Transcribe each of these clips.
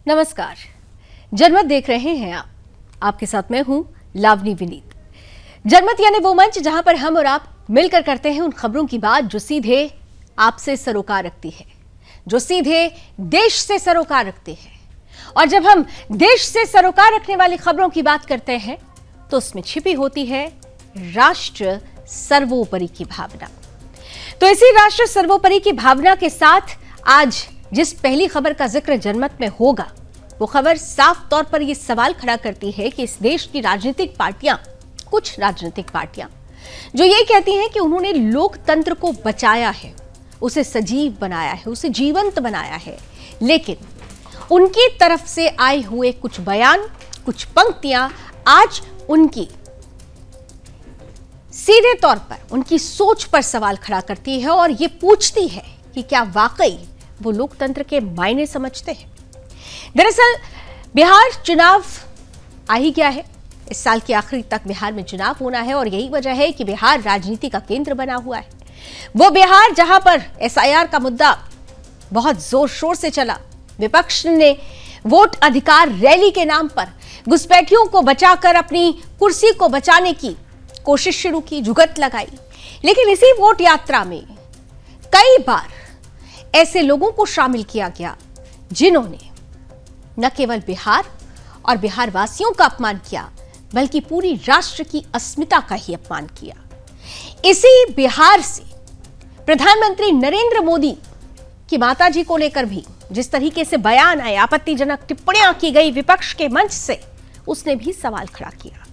नमस्कार, जनमत देख रहे हैं आप। आपके साथ मैं हूं लावनी विनीत। जनमत यानी वो मंच जहां पर हम और आप मिलकर करते हैं उन खबरों की बात जो सीधे आपसे सरोकार रखती है, जो सीधे देश से सरोकार रखती है। और जब हम देश से सरोकार रखने वाली खबरों की बात करते हैं तो उसमें छिपी होती है राष्ट्र सर्वोपरि की भावना। तो इसी राष्ट्र सर्वोपरि की भावना के साथ आज जिस पहली खबर का जिक्र जनमत में होगा, वो खबर साफ तौर पर यह सवाल खड़ा करती है कि इस देश की राजनीतिक पार्टियां, कुछ राजनीतिक पार्टियां जो ये कहती हैं कि उन्होंने लोकतंत्र को बचाया है, उसे सजीव बनाया है, उसे जीवंत बनाया है, लेकिन उनकी तरफ से आए हुए कुछ बयान, कुछ पंक्तियां आज उनकी सीधे तौर पर उनकी सोच पर सवाल खड़ा करती है और ये पूछती है कि क्या वाकई वो लोकतंत्र के मायने समझते हैं। दरअसल बिहार चुनाव आ ही गया है। इस साल के आखिरी तक बिहार में चुनाव होना है और यही वजह है कि बिहार राजनीति का केंद्र बना हुआ है। वो बिहार जहां पर एसआईआर का मुद्दा बहुत जोर शोर से चला, विपक्ष ने वोट अधिकार रैली के नाम पर घुसपैठियों को बचाकर अपनी कुर्सी को बचाने की कोशिश शुरू की, जुगत लगाई। लेकिन इसी वोट यात्रा में कई बार ऐसे लोगों को शामिल किया गया जिन्होंने न केवल बिहार और बिहार वासियों का अपमान किया, बल्कि पूरी राष्ट्र की अस्मिता का ही अपमान किया। इसी बिहार से प्रधानमंत्री नरेंद्र मोदी की माताजी को लेकर भी जिस तरीके से बयान आए, आपत्तिजनक टिप्पणियां की गई विपक्ष के मंच से, उसने भी सवाल खड़ा किया।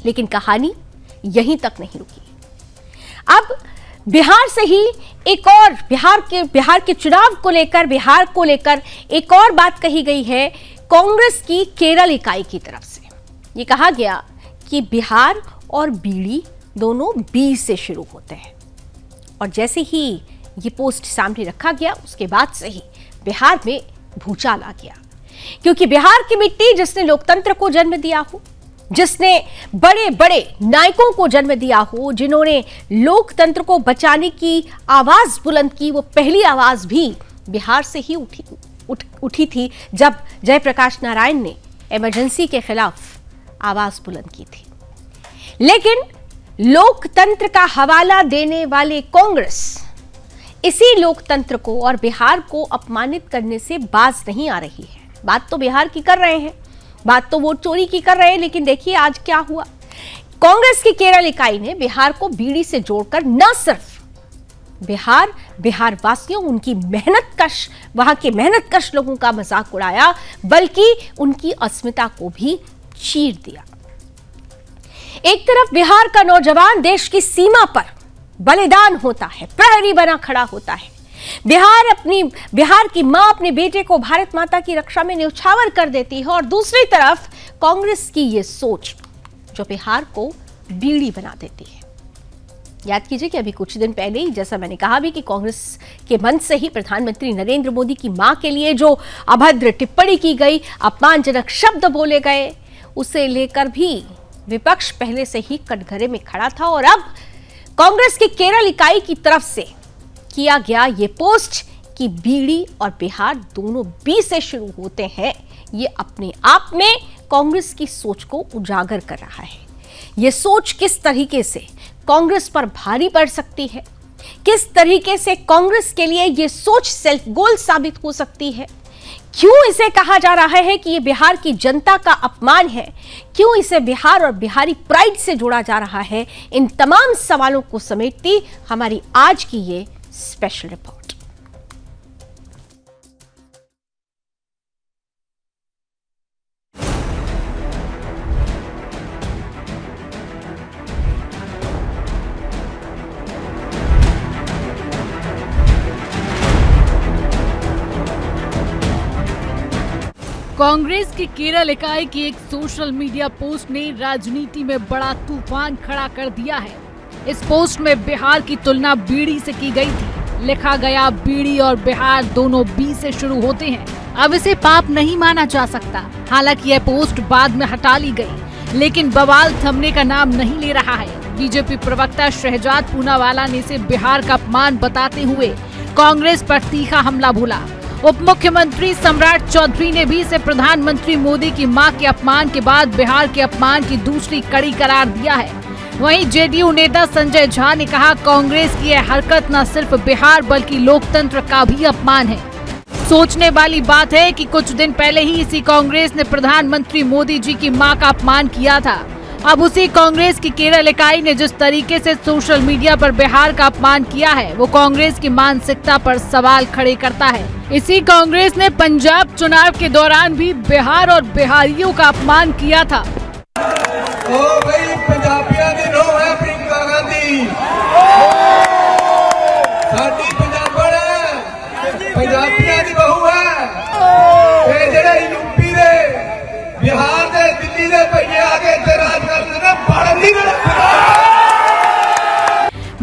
लेकिन कहानी यहीं तक नहीं रुकी। अब बिहार से ही एक और बिहार के चुनाव को लेकर, बिहार को लेकर एक और बात कही गई है कांग्रेस की केरल इकाई की तरफ से। यह कहा गया कि बिहार और बीड़ी दोनों बी से शुरू होते हैं। और जैसे ही ये पोस्ट सामने रखा गया, उसके बाद से ही बिहार में भूचाल आ गया, क्योंकि बिहार की मिट्टी जिसने लोकतंत्र को जन्म दिया हो, जिसने बड़े बड़े नायकों को जन्म दिया हो, जिन्होंने लोकतंत्र को बचाने की आवाज बुलंद की, वो पहली आवाज भी बिहार से ही उठी थी जब जयप्रकाश नारायण ने इमरजेंसी के खिलाफ आवाज बुलंद की थी। लेकिन लोकतंत्र का हवाला देने वाले कांग्रेस इसी लोकतंत्र को और बिहार को अपमानित करने से बाज नहीं आ रही है। बात तो बिहार की कर रहे हैं, बात तो वोट चोरी की कर रहे हैं, लेकिन देखिए आज क्या हुआ। कांग्रेस की केरल इकाई ने बिहार को बीड़ी से जोड़कर न सिर्फ बिहार वासियों, उनकी मेहनतकश, वहां के मेहनतकश लोगों का मजाक उड़ाया, बल्कि उनकी अस्मिता को भी चीर दिया। एक तरफ बिहार का नौजवान देश की सीमा पर बलिदान होता है, प्रहरी बना खड़ा होता है। बिहार की मां अपने बेटे को भारत माता की रक्षा में न्यौछावर कर देती है, और दूसरी तरफ कांग्रेस की यह सोच जो बिहार को बीड़ी बना देती है। याद कीजिए कि अभी कुछ दिन पहले ही, जैसा मैंने कहा भी, कि कांग्रेस के मंच से ही प्रधानमंत्री नरेंद्र मोदी की मां के लिए जो अभद्र टिप्पणी की गई, अपमानजनक शब्द बोले गए, उसे लेकर भी विपक्ष पहले से ही कटघरे में खड़ा था। और अब कांग्रेस की केरल इकाई की तरफ से किया गया ये पोस्ट कि बीड़ी और बिहार दोनों बी से शुरू होते हैं, ये अपने आप में कांग्रेस की सोच को उजागर कर रहा है। ये सोच किस तरीके से कांग्रेस पर भारी पड़ सकती है, किस तरीके से कांग्रेस के लिए ये सोच सेल्फ गोल साबित हो सकती है, क्यों इसे कहा जा रहा है कि ये बिहार की जनता का अपमान है, क्यों इसे बिहार और बिहारी प्राइड से जोड़ा जा रहा है, इन तमाम सवालों को समेटती हमारी आज की ये स्पेशल रिपोर्ट। कांग्रेस की केरल इकाई की एक सोशल मीडिया पोस्ट ने राजनीति में बड़ा तूफान खड़ा कर दिया है। इस पोस्ट में बिहार की तुलना बीड़ी से की गई थी। लिखा गया, बीड़ी और बिहार दोनों बी से शुरू होते हैं। अब इसे पाप नहीं माना जा सकता। हालांकि यह पोस्ट बाद में हटा ली गई, लेकिन बवाल थमने का नाम नहीं ले रहा है। बीजेपी प्रवक्ता शहजाद पूनावाला ने इसे बिहार का अपमान बताते हुए कांग्रेस पर तीखा हमला बोला। उप मुख्यमंत्री सम्राट चौधरी ने भी इसे प्रधानमंत्री मोदी की मां के अपमान के बाद बिहार के अपमान की दूसरी कड़ी करार दिया है। वहीं जेडीयू नेता संजय झा ने कहा, कांग्रेस की यह हरकत न सिर्फ बिहार बल्कि लोकतंत्र का भी अपमान है। सोचने वाली बात है कि कुछ दिन पहले ही इसी कांग्रेस ने प्रधानमंत्री मोदी जी की मां का अपमान किया था। अब उसी कांग्रेस की केरल इकाई ने जिस तरीके से सोशल मीडिया पर बिहार का अपमान किया है, वो कांग्रेस की मानसिकता पर सवाल खड़े करता है। इसी कांग्रेस ने पंजाब चुनाव के दौरान भी बिहार और बिहारियों का अपमान किया था।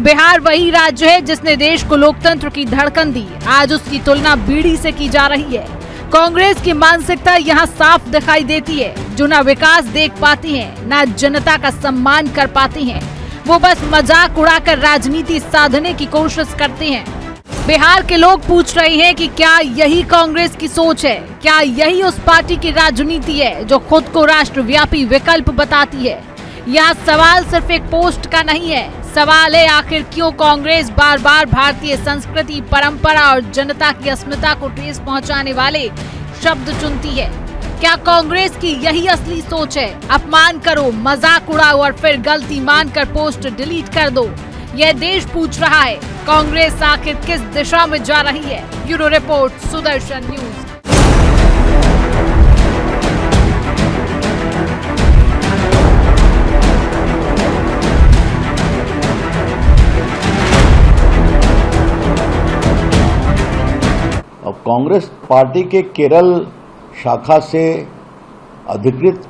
बिहार वही राज्य है जिसने देश को लोकतंत्र की धड़कन दी। आज उसकी तुलना बीड़ी से की जा रही है। कांग्रेस की मानसिकता यहाँ साफ दिखाई देती है, जो न विकास देख पाती है, न जनता का सम्मान कर पाती हैं। वो बस मजाक उड़ाकर राजनीति साधने की कोशिश करते हैं। बिहार के लोग पूछ रहे हैं कि क्या यही कांग्रेस की सोच है? क्या यही उस पार्टी की राजनीति है जो खुद को राष्ट्रव्यापी विकल्प बताती है? यह सवाल सिर्फ एक पोस्ट का नहीं है। सवाल है, आखिर क्यों कांग्रेस बार बार भारतीय संस्कृति, परंपरा और जनता की अस्मिता को ठेस पहुंचाने वाले शब्द चुनती है? क्या कांग्रेस की यही असली सोच है? अपमान करो, मजाक उड़ाओ और फिर गलती मानकर पोस्ट डिलीट कर दो। यह देश पूछ रहा है, कांग्रेस आखिर किस दिशा में जा रही है? Bureau report, Sudarshan news. अब कांग्रेस पार्टी के केरल शाखा से अधिकृत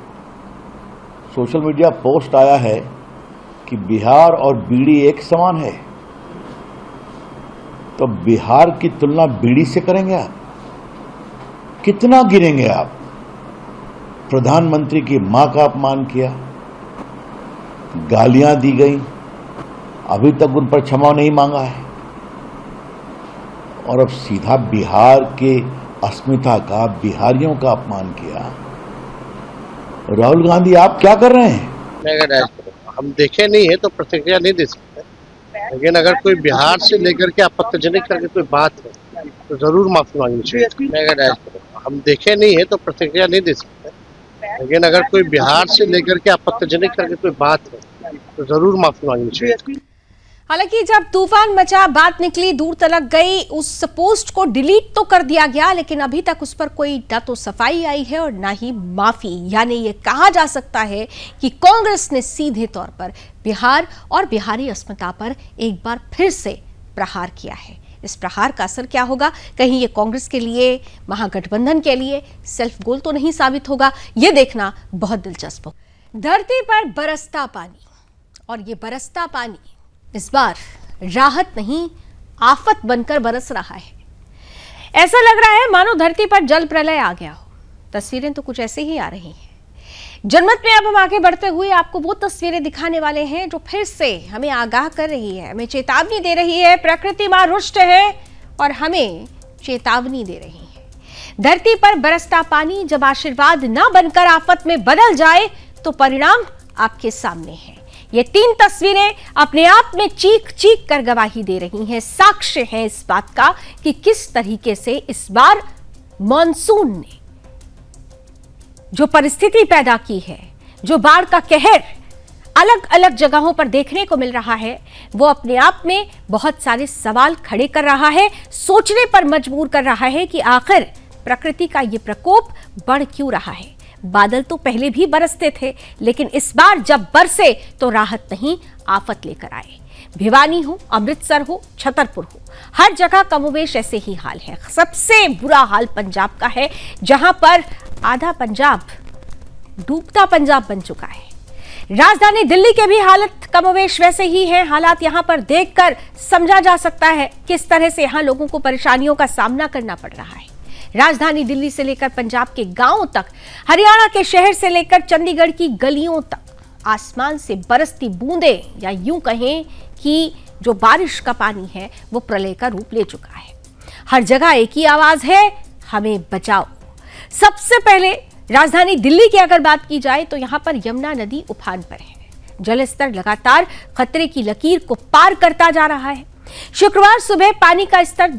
सोशल मीडिया पोस्ट आया है कि बिहार और बीड़ी एक समान है। तो बिहार की तुलना बीड़ी से करेंगे आप? कितना गिरेंगे आप? प्रधानमंत्री की मां का अपमान किया, गालियां दी गई, अभी तक उन पर क्षमा नहीं मांगा है, और अब सीधा बिहार के अस्मिता का, बिहारियों का अपमान किया। राहुल गांधी, आप क्या कर रहे हैं? हम देखे नहीं है तो प्रतिक्रिया नहीं दे सकते, लेकिन अगर कोई बिहार से लेकर के आपत्तिजनक करके कोई बात है तो जरूर माफी मांगनी चाहिए। हम देखे नहीं है तो प्रतिक्रिया नहीं दे सकते, लेकिन अगर कोई बिहार से लेकर के आपत्तिजनक करके कोई बात है तो जरूर माफी मांगनी चाहिए। हालांकि जब तूफान मचा, बात निकली, दूर तलक गई, उस पोस्ट को डिलीट तो कर दिया गया, लेकिन अभी तक उस पर कोई न तो सफाई आई है और ना ही माफी। यानी ये कहा जा सकता है कि कांग्रेस ने सीधे तौर पर बिहार और बिहारी अस्मिता पर एक बार फिर से प्रहार किया है। इस प्रहार का असर क्या होगा? कहीं ये कांग्रेस के लिए, महागठबंधन के लिए सेल्फ गोल तो नहीं साबित होगा? ये देखना बहुत दिलचस्प हो। धरती पर बरसता पानी, और ये बरसता पानी इस बार राहत नहीं, आफत बनकर बरस रहा है। ऐसा लग रहा है मानो धरती पर जल प्रलय आ गया हो। तस्वीरें तो कुछ ऐसे ही आ रही हैं। जनमत में अब हम आगे बढ़ते हुए आपको वो तस्वीरें दिखाने वाले हैं जो फिर से हमें आगाह कर रही है, हमें चेतावनी दे रही है। प्रकृति मां रुष्ट है और हमें चेतावनी दे रही है। धरती पर बरसता पानी जब आशीर्वाद ना बनकर आफत में बदल जाए तो परिणाम आपके सामने है। ये तीन तस्वीरें अपने आप में चीख चीख कर गवाही दे रही हैं, साक्ष्य है इस बात का कि किस तरीके से इस बार मॉनसून ने जो परिस्थिति पैदा की है, जो बाढ़ का कहर अलग अलग जगहों पर देखने को मिल रहा है, वो अपने आप में बहुत सारे सवाल खड़े कर रहा है, सोचने पर मजबूर कर रहा है कि आखिर प्रकृति का ये प्रकोप बढ़ क्यों रहा है। बादल तो पहले भी बरसते थे, लेकिन इस बार जब बरसे तो राहत नहीं, आफत लेकर आए। भिवानी हो, अमृतसर हो, छतरपुर हो, हर जगह कमोवेश ऐसे ही हाल है। सबसे बुरा हाल पंजाब का है, जहां पर आधा पंजाब डूबता पंजाब बन चुका है। राजधानी दिल्ली के भी हालत कमोवेश वैसे ही है। हालात यहां पर देखकर समझा जा सकता है किस तरह से यहां लोगों को परेशानियों का सामना करना पड़ रहा है। राजधानी दिल्ली से लेकर पंजाब के गांवों तक, हरियाणा के शहर से लेकर चंडीगढ़ की गलियों तक आसमान से बरसती बूंदें, या यूं कहें कि जो बारिश का पानी है वो प्रलय का रूप ले चुका है। हर जगह एक ही आवाज है, हमें बचाओ। सबसे पहले राजधानी दिल्ली की अगर बात की जाए तो यहां पर यमुना नदी उफान पर है। जलस्तर लगातार खतरे की लकीर को पार करता जा रहा है। शुक्रवार सुबह पानी का स्तर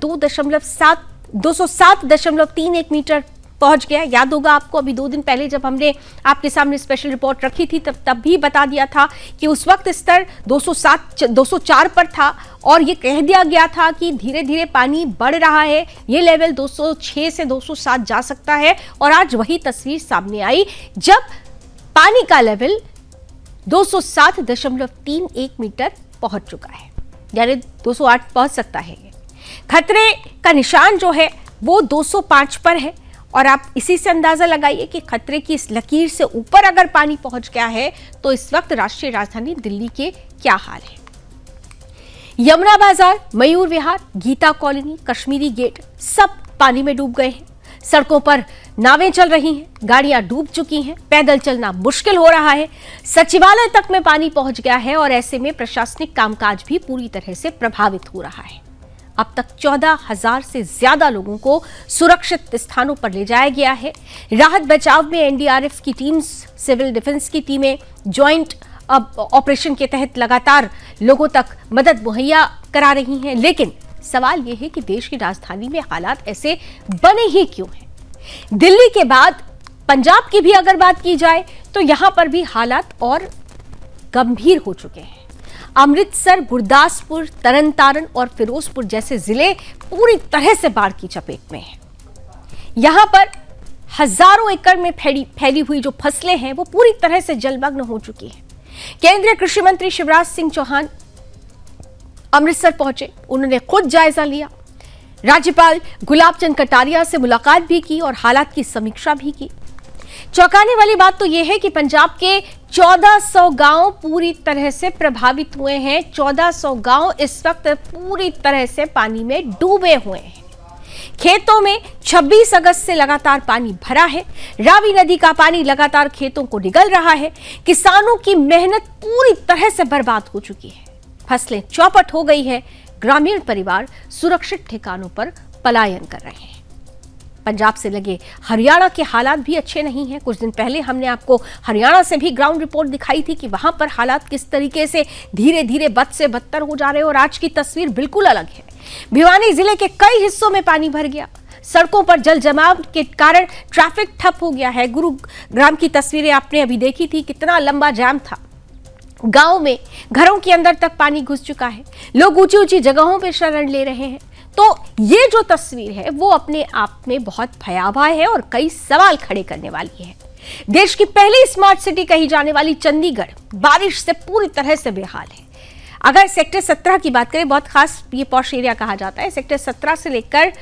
207.31 मीटर पहुंच गया। याद होगा आपको, अभी 2 दिन पहले जब हमने आपके सामने स्पेशल रिपोर्ट रखी थी तब भी बता दिया था कि उस वक्त स्तर 204 पर था और ये कह दिया गया था कि धीरे धीरे पानी बढ़ रहा है, ये लेवल 206 से 207 जा सकता है। और आज वही तस्वीर सामने आई जब पानी का लेवल 207.31 मीटर पहुंच चुका है, यानी 208 पहुंच सकता है। खतरे का निशान जो है वो 205 पर है और आप इसी से अंदाजा लगाइए कि खतरे की इस लकीर से ऊपर अगर पानी पहुंच गया है तो इस वक्त राष्ट्रीय राजधानी दिल्ली के क्या हाल है। यमुना बाजार, मयूर विहार, गीता कॉलोनी, कश्मीरी गेट सब पानी में डूब गए हैं। सड़कों पर नावें चल रही हैं, गाड़ियां डूब चुकी हैं, पैदल चलना मुश्किल हो रहा है। सचिवालय तक में पानी पहुंच गया है और ऐसे में प्रशासनिक कामकाज भी पूरी तरह से प्रभावित हो रहा है। अब तक 14,000 से ज्यादा लोगों को सुरक्षित स्थानों पर ले जाया गया है। राहत बचाव में एनडीआरएफ की टीम्स, सिविल डिफेंस की टीमें ज्वाइंट ऑपरेशन के तहत लगातार लोगों तक मदद मुहैया करा रही हैं। लेकिन सवाल यह है कि देश की राजधानी में हालात ऐसे बने ही क्यों हैं। दिल्ली के बाद पंजाब की भी अगर बात की जाए तो यहां पर भी हालात और गंभीर हो चुके हैं। अमृतसर, गुरदासपुर, तरनतारन और फिरोजपुर जैसे जिले पूरी तरह से बाढ़ की चपेट में हैं। यहां पर हजारों एकड़ में फैली हुई जो फसलें हैं वो पूरी तरह से जलमग्न हो चुकी हैं। केंद्रीय कृषि मंत्री शिवराज सिंह चौहान अमृतसर पहुंचे, उन्होंने खुद जायजा लिया। राज्यपाल गुलाब चंद कटारिया से मुलाकात भी की और हालात की समीक्षा भी की। चौंकाने वाली बात तो यह है कि पंजाब के 1400 गांव पूरी तरह से प्रभावित हुए हैं। 1400 गांव इस वक्त पूरी तरह से पानी में डूबे हुए हैं। खेतों में 26 अगस्त से लगातार पानी भरा है। रावी नदी का पानी लगातार खेतों को निगल रहा है। किसानों की मेहनत पूरी तरह से बर्बाद हो चुकी है। फसलें चौपट हो गई है। ग्रामीण परिवार सुरक्षित ठिकानों पर पलायन कर रहे हैं। पंजाब से लगे हरियाणा के हालात भी अच्छे नहीं हैं। कुछ दिन पहले हमने आपको हरियाणा से भी ग्राउंड रिपोर्ट दिखाई थी कि वहां पर हालात किस तरीके से धीरे धीरे बद से बदतर हो जा रहे हैं और आज की तस्वीर बिल्कुल अलग है। भिवानी जिले के कई हिस्सों में पानी भर गया। सड़कों पर जल जमाव के कारण ट्रैफिक ठप हो गया है। गुरुग्राम की तस्वीरें आपने अभी देखी थी, कितना लंबा जाम था। गांव में घरों के अंदर तक पानी घुस चुका है। लोग ऊंची ऊंची जगहों पर शरण ले रहे हैं। तो ये जो तस्वीर है वो अपने आप में बहुत भयावह है और कई सवाल खड़े करने वाली है। देश की पहली स्मार्ट सिटी कही जाने वाली चंडीगढ़ बारिश से पूरी तरह से बेहाल है। अगर सेक्टर 17 की बात करें, बहुत खास ये पॉश एरिया कहा जाता है, सेक्टर 17 से लेकर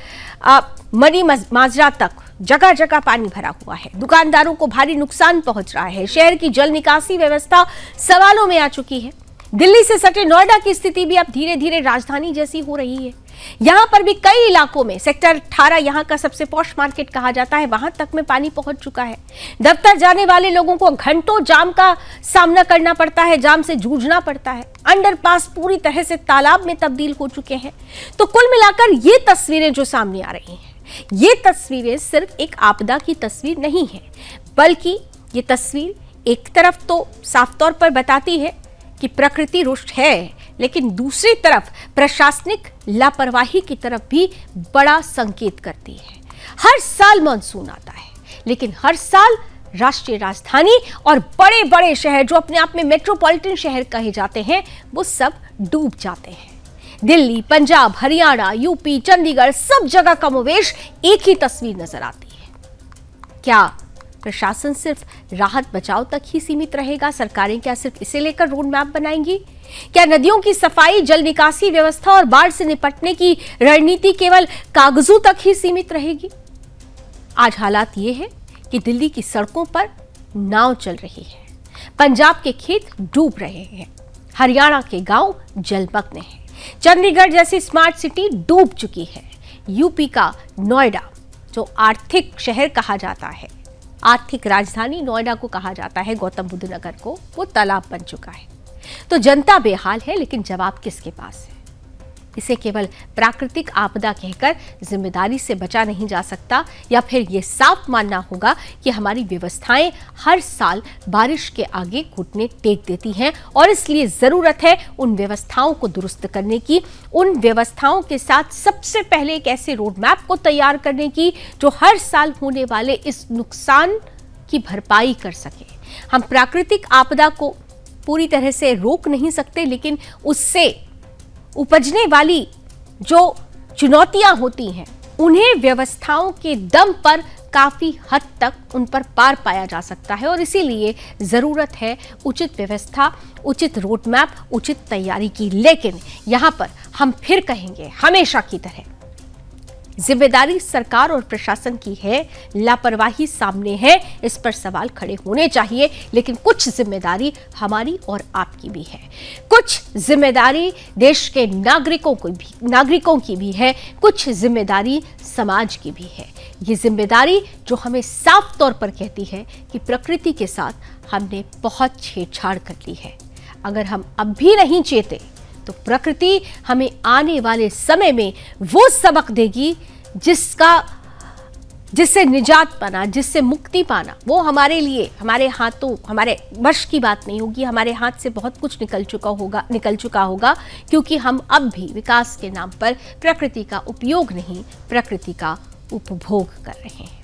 मनी माजरा तक जगह जगह पानी भरा हुआ है। दुकानदारों को भारी नुकसान पहुंच रहा है। शहर की जल निकासी व्यवस्था सवालों में आ चुकी है। दिल्ली से सटे नोएडा की स्थिति भी अब धीरे धीरे राजधानी जैसी हो रही है। यहां पर भी कई इलाकों में सेक्टर 18 यहां का सबसे पॉश मार्केट कहा जाता है, वहां तक में पानी पहुंच चुका है। दफ्तर जाने वाले लोगों को घंटों जाम का सामना करना पड़ता है, जाम से जूझना पड़ता है। अंडरपास पूरी तरह से तालाब में तब्दील हो चुके हैं। तो कुल मिलाकर ये तस्वीरें जो सामने आ रही हैं, ये तस्वीरें सिर्फ एक आपदा की तस्वीर नहीं है, बल्कि ये तस्वीर एक तरफ तो साफ तौर पर बताती है कि प्रकृति रुष्ट है, लेकिन दूसरी तरफ प्रशासनिक लापरवाही की तरफ भी बड़ा संकेत करती है। हर साल मानसून आता है, लेकिन हर साल राष्ट्रीय राजधानी और बड़े बड़े शहर जो अपने आप में मेट्रोपॉलिटन शहर कहे जाते हैं वो सब डूब जाते हैं। दिल्ली, पंजाब, हरियाणा, यूपी, चंडीगढ़ सब जगह कमोवेश एक ही तस्वीर नजर आती है। क्या प्रशासन सिर्फ राहत बचाव तक ही सीमित रहेगा? सरकारें क्या सिर्फ इसे लेकर रोड मैप बनाएंगी? क्या नदियों की सफाई, जल निकासी व्यवस्था और बाढ़ से निपटने की रणनीति केवल कागजों तक ही सीमित रहेगी? आज हालात ये है कि दिल्ली की सड़कों पर नाव चल रही है, पंजाब के खेत डूब रहे हैं, हरियाणा के गांव जलमग्न हैं, चंडीगढ़ जैसी स्मार्ट सिटी डूब चुकी है, यूपी का नोएडा जो आर्थिक शहर कहा जाता है, आर्थिक राजधानी नोएडा को कहा जाता है, गौतम बुद्ध नगर को, वो तालाब बन चुका है। तो जनता बेहाल है, लेकिन जवाब किसके पास है? इसे केवल प्राकृतिक आपदा कहकर जिम्मेदारी से बचा नहीं जा सकता, या फिर ये साफ मानना होगा कि हमारी व्यवस्थाएं हर साल बारिश के आगे घुटने टेक देती हैं और इसलिए जरूरत है उन व्यवस्थाओं को दुरुस्त करने की, उन व्यवस्थाओं के साथ सबसे पहले एक ऐसे रोड मैप को तैयार करने की जो हर साल होने वाले इस नुकसान की भरपाई कर सके। हम प्राकृतिक आपदा को पूरी तरह से रोक नहीं सकते, लेकिन उससे उपजने वाली जो चुनौतियां होती हैं उन्हें व्यवस्थाओं के दम पर काफी हद तक उन पर पार पाया जा सकता है और इसीलिए जरूरत है उचित व्यवस्था, उचित रोड मैप, उचित तैयारी की। लेकिन यहां पर हम फिर कहेंगे हमेशा की तरह जिम्मेदारी सरकार और प्रशासन की है, लापरवाही सामने है, इस पर सवाल खड़े होने चाहिए। लेकिन कुछ जिम्मेदारी हमारी और आपकी भी है, कुछ जिम्मेदारी देश के नागरिकों की भी है, कुछ जिम्मेदारी समाज की भी है। ये जिम्मेदारी जो हमें साफ तौर पर कहती है कि प्रकृति के साथ हमने बहुत छेड़छाड़ कर ली है। अगर हम अब भी नहीं चेते तो प्रकृति हमें आने वाले समय में वो सबक देगी जिससे निजात पाना, जिससे मुक्ति पाना वो हमारे लिए, हमारे हाथों, हमारे वश की बात नहीं होगी। हमारे हाथ से बहुत कुछ निकल चुका होगा क्योंकि हम अब भी विकास के नाम पर प्रकृति का उपयोग नहीं, प्रकृति का उपभोग कर रहे हैं।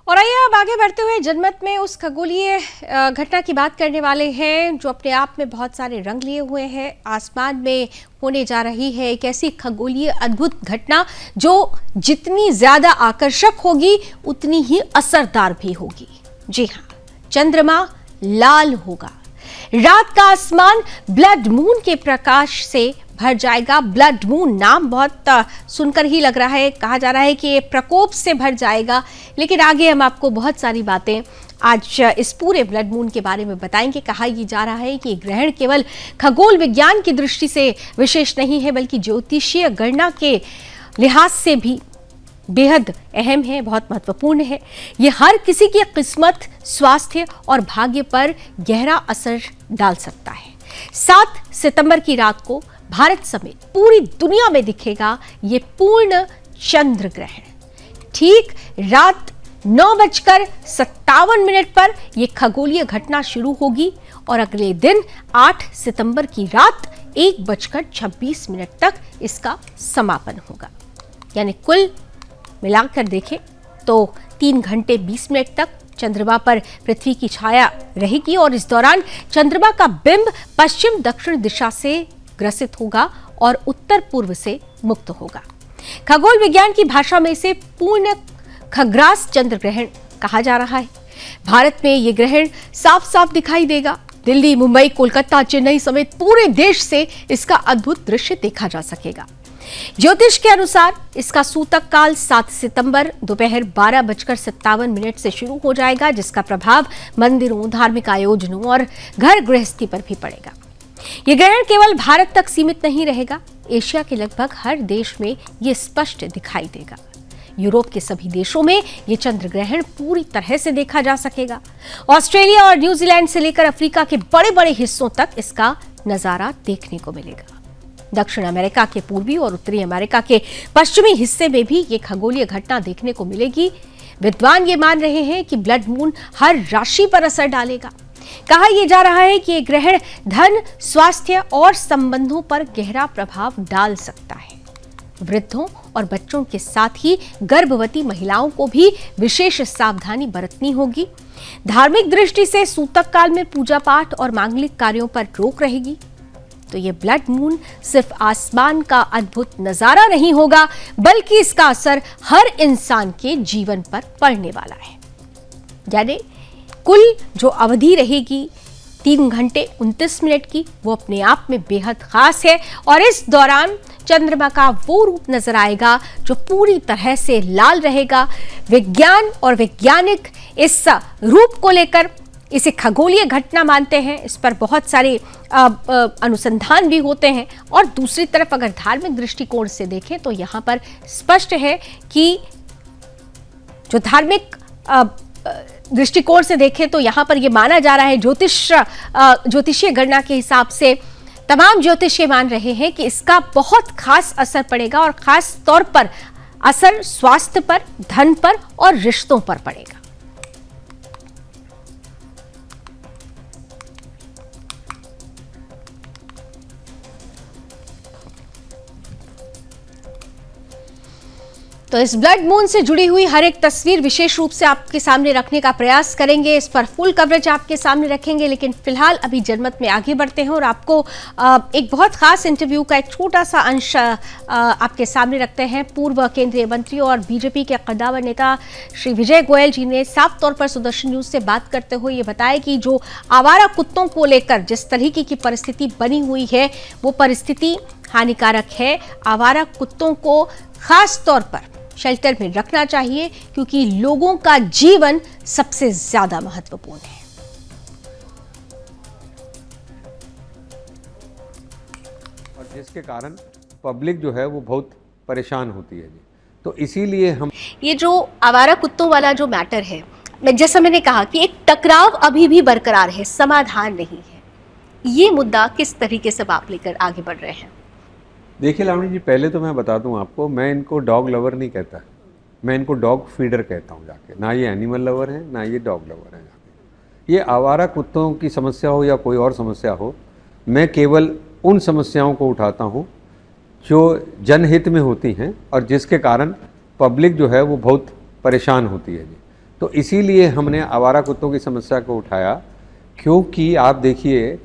और आइए अब आगे बढ़ते हुए जनमत में उस खगोलीय घटना की बात करने वाले हैं जो अपने आप में बहुत सारे रंग लिए हुए हैं। आसमान में होने जा रही है एक ऐसी खगोलीय अद्भुत घटना जो जितनी ज्यादा आकर्षक होगी उतनी ही असरदार भी होगी। जी हाँ, चंद्रमा लाल होगा। रात का आसमान ब्लड मून के प्रकाश से भर जाएगा। ब्लड मून नाम बहुत सुनकर ही लग रहा है, कहा जा रहा है कि ये प्रकोप से भर जाएगा, लेकिन आगे हम आपको बहुत सारी बातें आज इस पूरे ब्लड मून के बारे में बताएंगे। कहा यह जा रहा है कि ग्रहण केवल खगोल विज्ञान की दृष्टि से विशेष नहीं है बल्कि ज्योतिषीय गणना के लिहाज से भी बेहद अहम है, बहुत महत्वपूर्ण है। ये हर किसी की किस्मत, स्वास्थ्य और भाग्य पर गहरा असर डाल सकता है। 7 सितंबर की रात को भारत समेत पूरी दुनिया में दिखेगा ये पूर्ण चंद्र ग्रहण। ठीक रात 9:57 पर यह खगोलीय घटना शुरू होगी और अगले दिन 8 सितंबर की रात 1:26 तक इसका समापन होगा। यानी कुल मिलाकर देखें तो 3 घंटे 20 मिनट तक चंद्रमा पर पृथ्वी की छाया रहेगी और इस दौरान चंद्रमा का बिंब पश्चिम दक्षिण दिशा से ग्रसित होगा और उत्तर पूर्व से मुक्त होगा। खगोल विज्ञान की भाषा में इसे पूर्ण खग्रास चंद्र ग्रहण कहा जा रहा है। भारत में यह ग्रहण साफ साफ दिखाई देगा। दिल्ली, मुंबई, कोलकाता, चेन्नई समेत पूरे देश से इसका अद्भुत दृश्य देखा जा सकेगा। ज्योतिष के अनुसार इसका सूतक काल 7 सितंबर दोपहर 12:57 से शुरू हो जाएगा, जिसका प्रभाव मंदिरों, धार्मिक आयोजनों और घर गृहस्थी पर भी पड़ेगा। यह ग्रहण केवल भारत तक सीमित नहीं रहेगा, एशिया के लगभग हर देश में यह स्पष्ट दिखाई देगा। यूरोप के सभी देशों में यह चंद्र ग्रहण पूरी तरह से देखा जा सकेगा। ऑस्ट्रेलिया और न्यूजीलैंड से लेकर अफ्रीका के बड़े बड़े हिस्सों तक इसका नजारा देखने को मिलेगा। दक्षिण अमेरिका के पूर्वी और उत्तरी अमेरिका के पश्चिमी हिस्से में भी यह खगोलीय घटना देखने को मिलेगी। विद्वान ये मान रहे हैं कि ब्लड मून हर राशि पर असर डालेगा। कहा यह जा रहा है कि यह ग्रहण धन, स्वास्थ्य और संबंधों पर गहरा प्रभाव डाल सकता है। वृद्धों और बच्चों के साथ ही गर्भवती महिलाओं को भी विशेष सावधानी बरतनी होगी। धार्मिक दृष्टि से सूतक काल में पूजा पाठ और मांगलिक कार्यों पर रोक रहेगी। तो ये ब्लड मून सिर्फ आसमान का अद्भुत नजारा नहीं होगा बल्कि इसका असर हर इंसान के जीवन पर पड़ने वाला है। यानी कुल जो अवधि रहेगी 3 घंटे 29 मिनट की, वो अपने आप में बेहद खास है और इस दौरान चंद्रमा का वो रूप नजर आएगा जो पूरी तरह से लाल रहेगा। विज्ञान और वैज्ञानिक इस रूप को लेकर इसे खगोलीय घटना मानते हैं, इस पर बहुत सारे अनुसंधान भी होते हैं। और दूसरी तरफ अगर धार्मिक दृष्टिकोण से देखें तो यहाँ पर स्पष्ट है कि जो धार्मिक दृष्टिकोण से देखें तो यहाँ पर यह माना जा रहा है, ज्योतिषीय गणना के हिसाब से तमाम ज्योतिषी मान रहे हैं कि इसका बहुत खास असर पड़ेगा और खास तौर पर असर स्वास्थ्य पर, धन पर और रिश्तों पर पड़ेगा। तो इस ब्लड मून से जुड़ी हुई हर एक तस्वीर विशेष रूप से आपके सामने रखने का प्रयास करेंगे, इस पर फुल कवरेज आपके सामने रखेंगे। लेकिन फिलहाल अभी जनमत में आगे बढ़ते हैं और आपको एक बहुत खास इंटरव्यू का एक छोटा सा अंश आपके सामने रखते हैं। पूर्व केंद्रीय मंत्री और बीजेपी के कद्दावर नेता श्री विजय गोयल जी ने साफ तौर पर सुदर्शन न्यूज से बात करते हुए ये बताया कि जो आवारा कुत्तों को लेकर जिस तरीके की परिस्थिति बनी हुई है वो परिस्थिति हानिकारक है। आवारा कुत्तों को खास तौर पर शेल्टर में रखना चाहिए क्योंकि लोगों का जीवन सबसे ज्यादा महत्वपूर्ण है। और जिसके कारण पब्लिक जो है वो बहुत परेशान होती है जी, तो इसीलिए हम ये जो आवारा कुत्तों वाला जो मैटर है, जैसा मैंने कहा कि एक टकराव अभी भी बरकरार है, समाधान नहीं है। ये मुद्दा किस तरीके से आप लेकर आगे बढ़ रहे हैं? देखिए लावणी जी, पहले तो मैं बता दूं आपको, मैं इनको डॉग लवर नहीं कहता, मैं इनको डॉग फीडर कहता हूं जाके। ना ये एनिमल लवर हैं, ना ये डॉग लवर हैं जाके। ये आवारा कुत्तों की समस्या हो या कोई और समस्या हो, मैं केवल उन समस्याओं को उठाता हूं जो जनहित में होती हैं और जिसके कारण पब्लिक जो है वो बहुत परेशान होती है जी। तो इसीलिए हमने आवारा कुत्तों की समस्या को उठाया, क्योंकि आप देखिए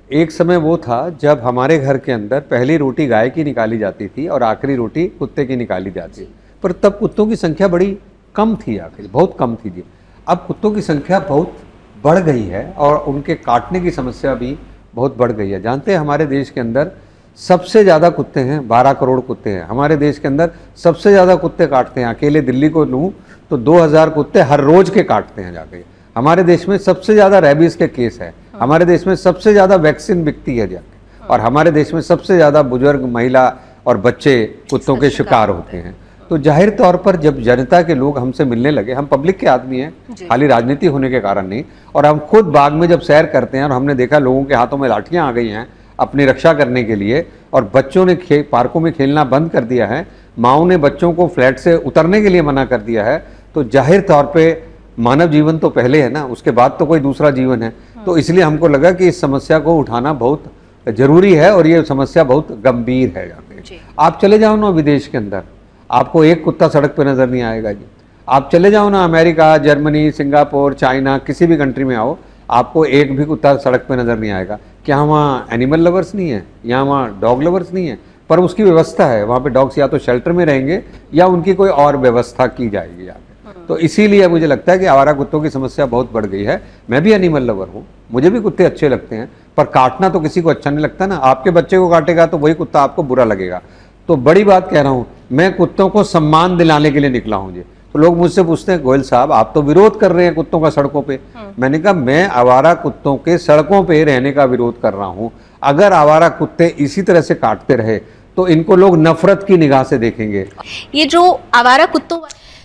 एक समय वो था जब हमारे घर के अंदर पहली रोटी गाय की निकाली जाती थी और आखिरी रोटी कुत्ते की निकाली जाती, पर तब कुत्तों की संख्या बड़ी कम थी, आखिर बहुत कम थी जी। अब कुत्तों की संख्या बहुत बढ़ गई है और उनके काटने की समस्या भी बहुत बढ़ गई है। जानते हैं हमारे देश के अंदर सबसे ज़्यादा कुत्ते हैं, 12 करोड़ कुत्ते हैं हमारे देश के अंदर, सबसे ज़्यादा कुत्ते काटते हैं। अकेले दिल्ली को लूँ तो 2000 कुत्ते हर रोज़ के काटते हैं जाके। हमारे देश में सबसे ज़्यादा रेबीज के केस है, हमारे देश में सबसे ज़्यादा वैक्सीन बिकती है जाके, और हमारे देश में सबसे ज़्यादा बुजुर्ग, महिला और बच्चे कुत्तों के शिकार होते हैं। तो जाहिर तौर पर जब जनता के लोग हमसे मिलने लगे, हम पब्लिक के आदमी हैं, खाली राजनीति होने के कारण नहीं, और हम खुद बाग में जब सैर करते हैं और हमने देखा लोगों के हाथों में लाठियाँ आ गई हैं अपनी रक्षा करने के लिए, और बच्चों ने पार्कों में खेलना बंद कर दिया है, माओं ने बच्चों को फ्लैट से उतरने के लिए मना कर दिया है, तो जाहिर तौर पर मानव जीवन तो पहले है ना, उसके बाद तो कोई दूसरा जीवन है। तो इसलिए हमको लगा कि इस समस्या को उठाना बहुत जरूरी है और ये समस्या बहुत गंभीर है। आप चले जाओ ना विदेश के अंदर, आपको एक कुत्ता सड़क पे नजर नहीं आएगा जी। आप चले जाओ ना अमेरिका, जर्मनी, सिंगापुर, चाइना, किसी भी कंट्री में आओ, आपको एक भी कुत्ता सड़क पे नजर नहीं आएगा। क्या वहाँ एनिमल लवर्स नहीं है, या वहाँ डॉग लवर्स नहीं है? पर उसकी व्यवस्था है, वहाँ पे डॉग्स या तो शेल्टर में रहेंगे या उनकी कोई और व्यवस्था की जाएगी यहाँ पे। तो इसीलिए मुझे लगता है कि आवारा कुत्तों की समस्या बहुत बढ़ गई है। मैं भी एनिमल लवर हूँ, मुझे भी कुत्ते अच्छे लगते हैं, पर काटना तो किसी को अच्छा नहीं लगता ना। आपके बच्चे को काटेगा तो वही कुत्ता आपको बुरा लगेगा। तो बड़ी बात कह रहा हूँ, मैं कुत्तों को सम्मान दिलाने के लिए निकला हूँ जी। तो लोग मुझसे पूछते हैं, गोयल साहब आप तो विरोध कर रहे हैं कुत्तों का सड़कों पे। मैंने कहा मैं आवारा कुत्तों के सड़कों पे रहने का विरोध कर रहा हूँ। अगर आवारा कुत्ते इसी तरह से काटते रहे तो इनको लोग नफरत की निगाह से देखेंगे। ये जो आवारा कुत्तों,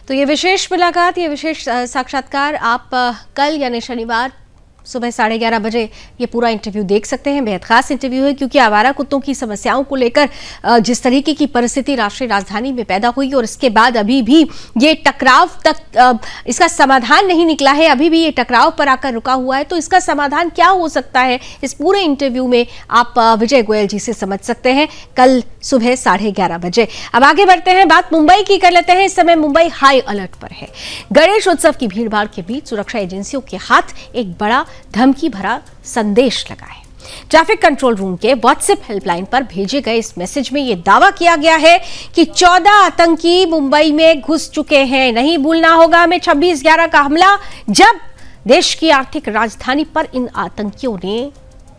तो ये विशेष मुलाकात, ये विशेष साक्षात्कार आप कल यानी शनिवार सुबह 11:30 बजे ये पूरा इंटरव्यू देख सकते हैं। बेहद खास इंटरव्यू है क्योंकि आवारा कुत्तों की समस्याओं को लेकर जिस तरीके की परिस्थिति राष्ट्रीय राजधानी में पैदा हुई और इसके बाद अभी भी ये टकराव तक इसका समाधान नहीं निकला है, अभी भी ये टकराव पर आकर रुका हुआ है। तो इसका समाधान क्या हो सकता है, इस पूरे इंटरव्यू में आप विजय गोयल जी से समझ सकते हैं कल सुबह 11:30 बजे। अब आगे बढ़ते हैं, बात मुंबई की कर लेते हैं। इस समय मुंबई हाई अलर्ट पर है। गणेश उत्सव की भीड़भाड़ के बीच सुरक्षा एजेंसियों के हाथ एक बड़ा धमकी भरा संदेश लगा है। ट्रैफिक कंट्रोल रूम के व्हाट्सएप हेल्पलाइन पर भेजे गए इस मैसेज में यह दावा किया गया है कि 14 आतंकी मुंबई में घुस चुके हैं। नहीं भूलना होगा हमें 26/11 का हमला, जब देश की आर्थिक राजधानी पर इन आतंकियों ने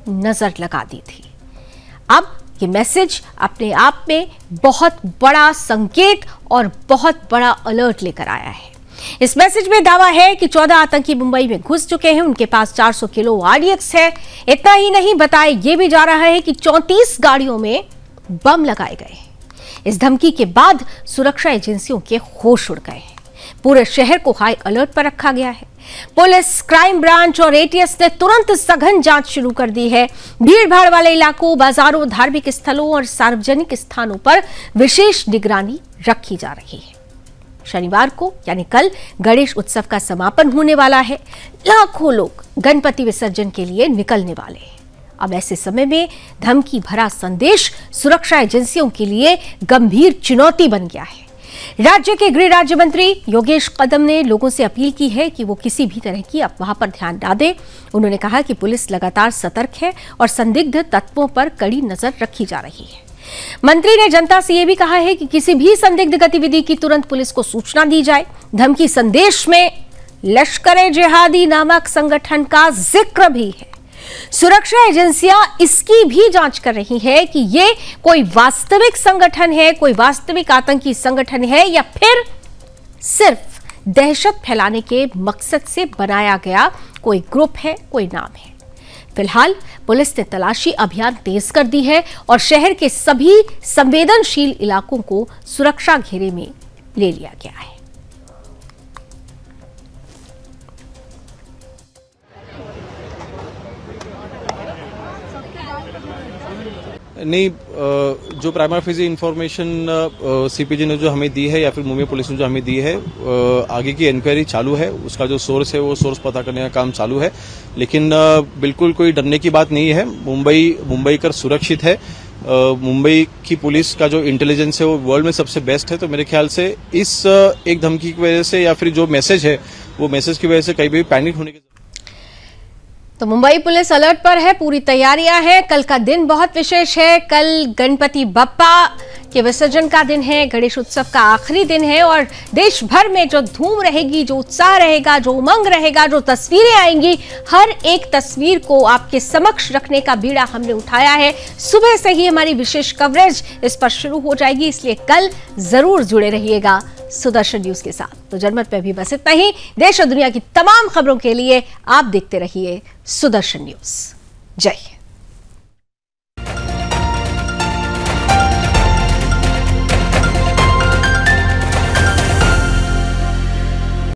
नजर लगा दी थी। अब ये मैसेज अपने आप में बहुत बड़ा संकेत और बहुत बड़ा अलर्ट लेकर आया है। इस मैसेज में दावा है कि 14 आतंकी मुंबई में घुस चुके हैं, उनके पास 400 किलो RDX है। इतना ही नहीं, बताया यह भी जा रहा है कि 34 गाड़ियों में बम लगाए गए। इस धमकी के बाद सुरक्षा एजेंसियों के होश उड़ गए हैं। पूरे शहर को हाई अलर्ट पर रखा गया है। पुलिस, क्राइम ब्रांच और ATS ने तुरंत सघन जांच शुरू कर दी है। भीड़ भाड़ वाले इलाकों, बाजारों, धार्मिक स्थलों और सार्वजनिक स्थानों पर विशेष निगरानी रखी जा रही है। शनिवार को यानी कल गणेश उत्सव का समापन होने वाला है। लाखों लोग गणपति विसर्जन के लिए निकलने वाले हैं। अब ऐसे समय में धमकी भरा संदेश सुरक्षा एजेंसियों के लिए गंभीर चुनौती बन गया है। राज्य के गृह राज्य मंत्री योगेश कदम ने लोगों से अपील की है कि वो किसी भी तरह की अफवाह पर ध्यान न दें। उन्होंने कहा कि पुलिस लगातार सतर्क है और संदिग्ध तत्वों पर कड़ी नजर रखी जा रही है। मंत्री ने जनता से यह भी कहा है कि किसी भी संदिग्ध गतिविधि की तुरंत पुलिस को सूचना दी जाए। धमकी संदेश में लश्कर-ए-जिहादी नामक संगठन का जिक्र भी है। सुरक्षा एजेंसियां इसकी भी जांच कर रही है कि ये कोई वास्तविक संगठन है, कोई वास्तविक आतंकी संगठन है या फिर सिर्फ दहशत फैलाने के मकसद से बनाया गया कोई ग्रुप है, कोई नाम है। फिलहाल पुलिस ने तलाशी अभियान तेज कर दी है और शहर के सभी संवेदनशील इलाकों को सुरक्षा घेरे में ले लिया गया है। नहीं, जो प्राइमरी फेजी इंफॉर्मेशन CPG ने जो हमें दी है या फिर मुंबई पुलिस ने जो हमें दी है, आगे की इंक्वायरी चालू है। उसका जो सोर्स है वो सोर्स पता करने का काम चालू है। लेकिन बिल्कुल कोई डरने की बात नहीं है। मुंबई कर सुरक्षित है। मुंबई की पुलिस का जो इंटेलिजेंस है वो वर्ल्ड में सबसे बेस्ट है। तो मेरे ख्याल से इस एक धमकी की वजह से या फिर जो मैसेज है वो मैसेज की वजह से कहीं भी पैनिक होने की। तो मुंबई पुलिस अलर्ट पर है, पूरी तैयारियां हैं। कल का दिन बहुत विशेष है। कल गणपति बप्पा के विसर्जन का दिन है, गणेश उत्सव का आखिरी दिन है और देश भर में जो धूम रहेगी, जो उत्साह रहेगा, जो उमंग रहेगा, जो तस्वीरें आएंगी, हर एक तस्वीर को आपके समक्ष रखने का बीड़ा हमने उठाया है। सुबह से ही हमारी विशेष कवरेज इस पर शुरू हो जाएगी, इसलिए कल जरूर जुड़े रहिएगा सुदर्शन न्यूज के साथ। तो जनमत पे भी बस इतना ही। देश और दुनिया की तमाम खबरों के लिए आप देखते रहिए सुदर्शन न्यूज। जय हिंद।